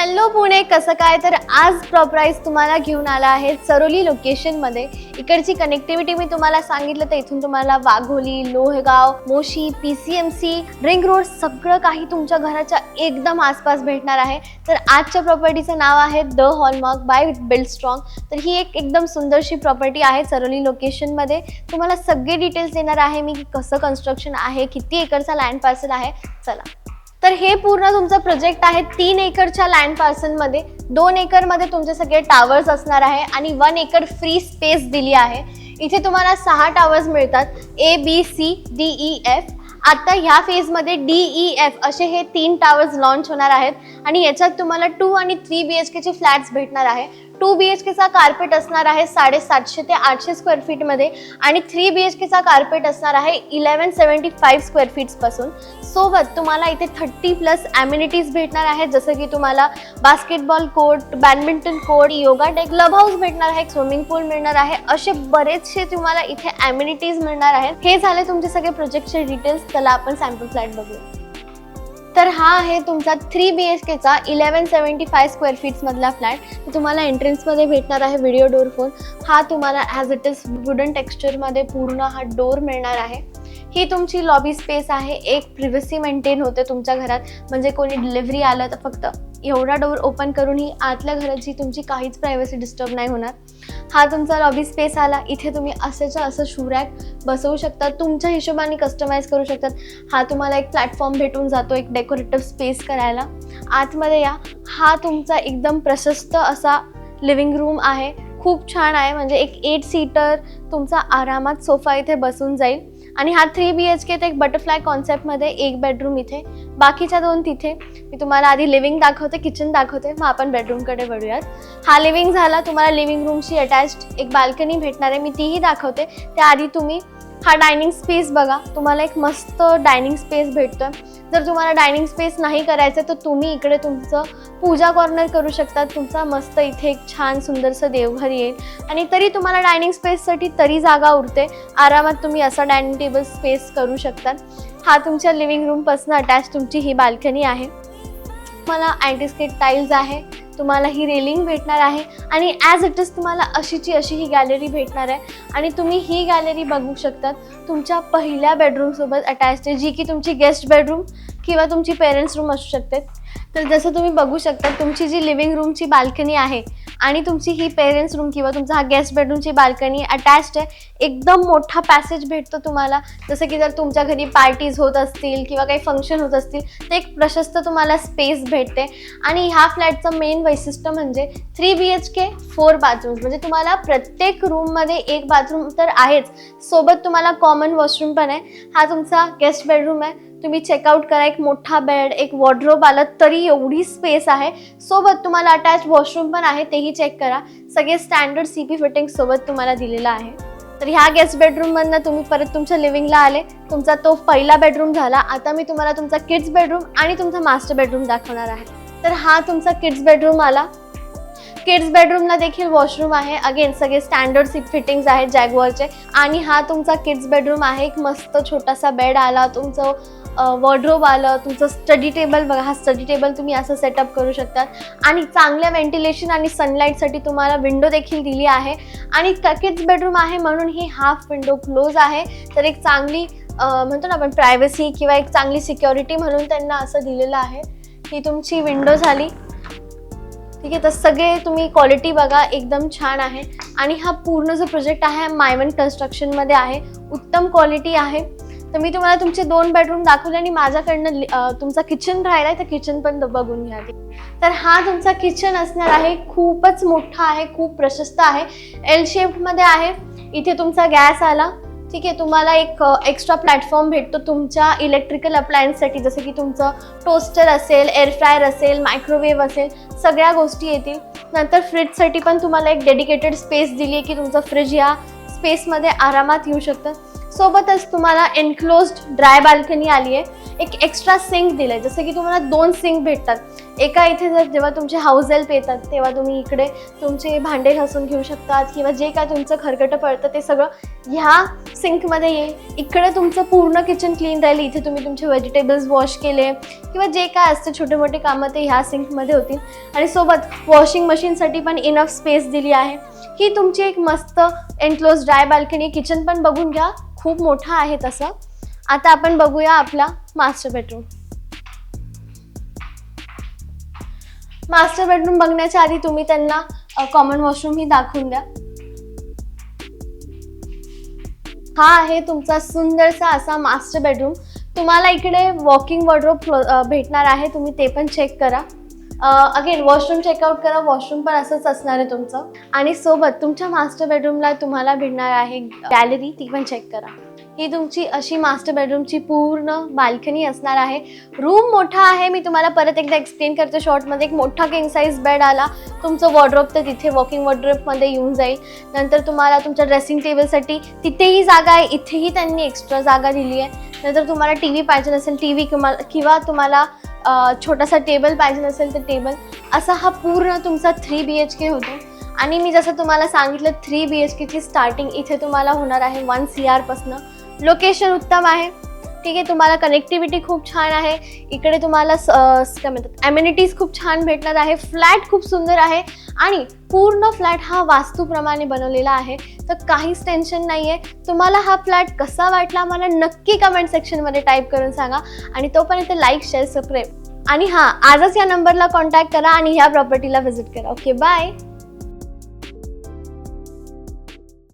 Hello Pune, कसं काय? तर आज प्रॉपराइज तुम्हाला घेऊन आला आहे चरोली लोकेशनमध्ये. इकडची कनेक्टिव्हिटी मी तुम्हाला सांगितलं तर इथून तुम्हाला Wagholi, Lohegaon, Moshi, PCMC, ring road सगळं काही तुमच्या घराच्या एकदम आसपास भेटणार आहे. तर आजच्या प्रॉपर्टीचं नाव आहे the Hallmark by Build Strong. तर ही एक एकदम सुंदरशी प्रॉपर्टी आहे चरोली लोकेशनमध्ये. तुम्हाला सगळे डिटेल्स देणार आहे मी, कसं कन्स्ट्रक्शन आहे, किती एकरचा लँड पार्सल आहे. चला, तर हे पूर्ण तुमचं प्रोजेक्ट आहे 3 एकरच्या लँड पार्सलमध्ये. 2 एकरमध्ये तुमचे सगळे टावर्स असणार आहे आणि 1 एकर फ्री स्पेस दिली आहे. इथे तुम्हाला 6 टावर्स मिळतात, ABCDEF. आता ह्या फेजमध्ये DEF असे हे 3 टावर्स लॉन्च होणार आहेत आणि याच्यात तुम्हाला 2 आणि 3 BHKचे फ्लॅट्स भेटणार आहे. 2 BHKचा कार्पेट असणार आहे 750 ते 800 स्क्वेअर फीटमध्ये आणि 3 BHKचा कार्पेट असणार आहे 1175 स्क्वेअर फीट्सपासून. सोबत तुम्हाला इथे 30+ ॲम्युनिटीज भेटणार आहेत, जसं की तुम्हाला basketball court, badminton court, yoga deck, club house भेटणार आहे, स्विमिंग पूल मिळणार आहे. असे बरेचसे तुम्हाला इथे ॲम्युनिटीज मिळणार आहेत. हे झाले तुमचे सगळे प्रोजेक्टचे डिटेल्स. चला आपण सॅम्पल फ्लॅट बघूया. तर हा आहे तुमचा 3 BHKचा 1175 स्क्वेअर फीट्समधला फ्लॅट. तुम्हाला एंट्रन्समध्ये भेटणार आहे व्हिडिओ डोर फोन. हा तुम्हाला ॲज इट इज वुडन टेक्स्चरमध्ये पूर्ण हा डोर मिळणार आहे. ही तुमची लॉबी स्पेस आहे. एक प्रिव्हसी मेंटेन होते तुमच्या घरात, म्हणजे कोणी डिलिव्हरी आलं तर फक्त एवढा डोर ओपन करून ही आतल्या घराची तुमची काहीच प्रायव्हसी डिस्टर्ब नाही होणार. हा तुमचा लॉबी स्पेस आला. इथे तुम्ही असं शू रॅक बसवू शकता, तुमच्या हिशोबाने कस्टमाइज करू शकतात. हा तुम्हाला एक प्लॅटफॉर्म भेटून जातो एक डेकोरेटिव्ह स्पेस करायला. आतमध्ये या. हा तुमचा एकदम प्रशस्त असा लिव्हिंग रूम आहे. खूप छान आहे, म्हणजे एक 8 सीटर तुमचा आरामात सोफा इथे बसून जाईल. आणि हा 3 BHK ते एक बटरफ्लाय कॉन्सेप्टमध्ये एक बेडरूम इथे, बाकीच्या 2 तिथे. मी तुम्हाला आधी लिव्हिंग दाखवते, किचन दाखवते, मग आपण बेडरूमकडे वळूयात. हा लिव्हिंग झाला. तुम्हाला लिव्हिंग रूमशी अटॅच्ड एक बाल्कनी भेटणार आहे, मी तीही दाखवते. त्याआधी तुम्ही हा डायनिंग स्पेस बघा. तुम्हाला एक मस्त डायनिंग स्पेस भेटतोय. जर तुम्हाला डायनिंग स्पेस नाही करायचं तर तुम्ही इकडे तुमचं पूजा कॉर्नर करू शकता. तुमचा मस्त इथे एक छान सुंदरसं देवघर येईल आणि तरी तुम्हाला डायनिंग स्पेससाठी तरी जागा उरते. आरामात तुम्ही असा डायनिंग टेबल स्पेस करू शकता. हा तुमच्या लिव्हिंग रूमपासून अटॅच तुमची ही बाल्कनी आहे. तुम्हाला अँटीस्केट टाईल्स आहे. तुम्हाला ही रेलिंग भेटणार आहे आणि ॲज इट इज तुम्हाला अशी ही गॅलरी भेटणार आहे. आणि तुम्ही ही गॅलरी बघू शकतात तुमच्या पहिल्या बेडरूमसोबत अटॅच्ड आहे, जी की तुमची गेस्ट बेडरूम किंवा तुमची पेरेंट्स रूम असू शकते. तर जसं तुम्ही बघू शकता तुमची जी लिव्हिंग रूमची बाल्कनी आहे आणि तुमची ही पेरेंट्स रूम किंवा तुमचा हा गेस्ट बेडरूमची बाल्कनी अटॅच्ड आहे. एकदम मोठा पॅसेज भेटतो तुम्हाला, जसं की जर तुमच्या घरी पार्टीज होत असतील किंवा काही फंक्शन होत असतील तर एक प्रशस्त तुम्हाला स्पेस भेटते. आणि ह्या फ्लॅटचं मेन वैशिष्ट्य म्हणजे 3 BHK 4 बाथरूम्स, म्हणजे तुम्हाला प्रत्येक रूममध्ये एक बाथरूम तर आहेच, सोबत तुम्हाला कॉमन वॉशरूम पण आहे. हा तुमचा गेस्ट बेडरूम आहे. तुम्ही चेकआउट करा, एक मोठा बेड, एक वॉर्डरोब आलं तरी एवढी स्पेस आहे. सोबत तुम्हाला अटॅच वॉशरूम पण आहे, तेही चेक करा. सगळे स्टँडर्ड CP फिटिंग सोबत तुम्हाला दिलेला आहे. तर ह्या गेस्ट बेडरूममधनं तुम्ही परत तुमच्या लिव्हिंगला आले. तुमचा तो पहिला बेडरूम झाला. आता मी तुम्हाला तुमचा किड्स बेडरूम आणि तुमचा मास्टर बेडरूम दाखवणार आहे. तर हा तुमचा किड्स बेडरूम आला. किड्स बेडरूमला देखील वॉशरूम आहे. अगेन सगळे स्टँडर्ड सीट फिटिंग्स आहेत जॅग्वारचे. आणि हा तुमचा किड्स बेडरूम आहे. एक मस्त छोटासा बेड आला, तुमचं वॉर्डरोब आलं, तुमचं स्टडी टेबल बघा. हा स्टडी टेबल तुम्ही असं सेटअप करू शकता. आणि चांगल्या व्हेंटिलेशन आणि सनलाईटसाठी तुम्हाला विंडो देखील दिली आहे. आणि किड्स बेडरूम आहे म्हणून ही हाफ विंडो क्लोज आहे. तर एक चांगली म्हणतो ना आपण प्रायव्हसी किंवा एक चांगली सिक्युरिटी म्हणून त्यांना असं दिलेलं आहे. ही तुमची विंडो झाली. ठीक आहे, तर सगळे तुम्ही क्वालिटी बघा, एकदम छान आहे. आणि हा पूर्ण जो प्रोजेक्ट आहे मायवन कन्स्ट्रक्शनमध्ये आहे. उत्तम क्वालिटी आहे. तर मी तुम्हाला तुमचे 2 बेडरूम दाखवले आणि माझ्याकडनं तुमचा किचन राहिला आहे, तर किचन पण बघून घ्या. तर हा तुमचा किचन असणार आहे. खूपच मोठा आहे, खूप प्रशस्त आहे, L शेपमध्ये आहे. इथे तुमचा गॅस आला. ठीक आहे, तुम्हाला एक एक्स्ट्रा प्लॅटफॉर्म भेटतो तुमच्या इलेक्ट्रिकल अप्लायन्ससाठी, जसं की तुमचं टोस्टर असेल, एअर फ्रायर असेल, मायक्रोवेव्ह असेल, सगळ्या गोष्टी येतील. नंतर फ्रीजसाठी पण तुम्हाला एक डेडिकेटेड स्पेस दिली आहे की तुमचं फ्रीज या स्पेसमध्ये आरामात येऊ शकतं. सोबतच तुम्हाला एन्क्लोज्ड ड्राय बाल्कनी आली आहे. एक एक्स्ट्रा सिंक दिलं आहे, जसं की तुम्हाला 2 सिंक भेटतात. एका इथे जर जेव्हा तुमचे हाऊस हेल्प येतात तेव्हा तुम्ही इकडे तुमचे भांडे घासून घेऊ शकतात किंवा जे काय तुमचं खरकटं पडतं ते सगळं ह्या सिंकमध्ये येईल. इकडे तुमचं पूर्ण किचन क्लीन राहील. इथे तुम्ही तुमचे व्हेजिटेबल्स वॉश केले किंवा जे काय असते छोटे मोठे कामं ते ह्या सिंकमध्ये होतील. आणि सोबत वॉशिंग मशीनसाठी पण इनफ स्पेस दिली आहे. ही तुमची एक मस्त एनक्लोज ड्राय बाल्कनी. किचन पण बघून घ्या, खूप मोठं आहे तसं. आता आपण बघूया आपला मास्टर बेडरूम. मास्टर बेडरूम बघण्याच्या आधी तुम्ही त्यांना कॉमन वॉशरूम ही दाखवून द्या. हा आहे तुमचा सुंदरसा असा मास्टर बेडरूम. तुम्हाला इकडे वॉकिंग वॉर्डरोब भेटणार आहे, तुम्ही ते पण चेक करा. अगेन वॉशरूम चेकआउट करा, वॉशरूम पण असंच असणार आहे तुमचं. आणि सोबत तुमच्या मास्टर बेडरूमला तुम्हाला भेटणार आहे गॅलरी, ती पण चेक करा. ही तुमची अशी मास्टर बेडरूमची पूर्ण बाल्कनी असणार आहे. रूम मोठा आहे, मी तुम्हाला परत एकदा एक्सप्लेन करते शॉर्टमध्ये. एक मोठा किंग साईज बेड आला, तुमचं वॉर्डरोब तर तिथे वॉकिंग वॉर्डरोबमध्ये येऊन जाईल. नंतर तुम्हाला तुमच्या ड्रेसिंग टेबलसाठी तिथेही जागा आहे, इथेही त्यांनी एक्स्ट्रा जागा दिली आहे. नंतर तुम्हाला टी व्ही पाहिजे असेल टी व्ही किंवा तुम्हाला छोटासा टेबल पाहिजे असेल तर टेबल. असा हा पूर्ण तुमचा 3 BHK होतो. आणि मी जसं तुम्हाला सांगितलं 3 BHKची स्टार्टिंग इथे तुम्हाला होणार आहे 1 CR पासनं. लोकेशन उत्तम आहे, ठीक आहे. तुम्हाला कनेक्टिव्हिटी खूप छान आहे. इकडे तुम्हाला काय म्हणतात ॲम्युनिटीज खूप छान भेटणार आहे. फ्लॅट खूप सुंदर आहे आणि पूर्ण फ्लॅट हा वास्तूप्रमाणे बनवलेला आहे, तर काहीच टेन्शन नाही आहे. तुम्हाला हा फ्लॅट कसा वाटला मला नक्की कमेंट सेक्शनमध्ये टाईप करून सांगा. आणि तोपर्यंत लाईक, शेअर, सबस्क्राईब आणि हां, आजच या नंबरला कॉन्टॅक्ट करा आणि ह्या प्रॉपर्टीला व्हिजिट करा. Okay, bye.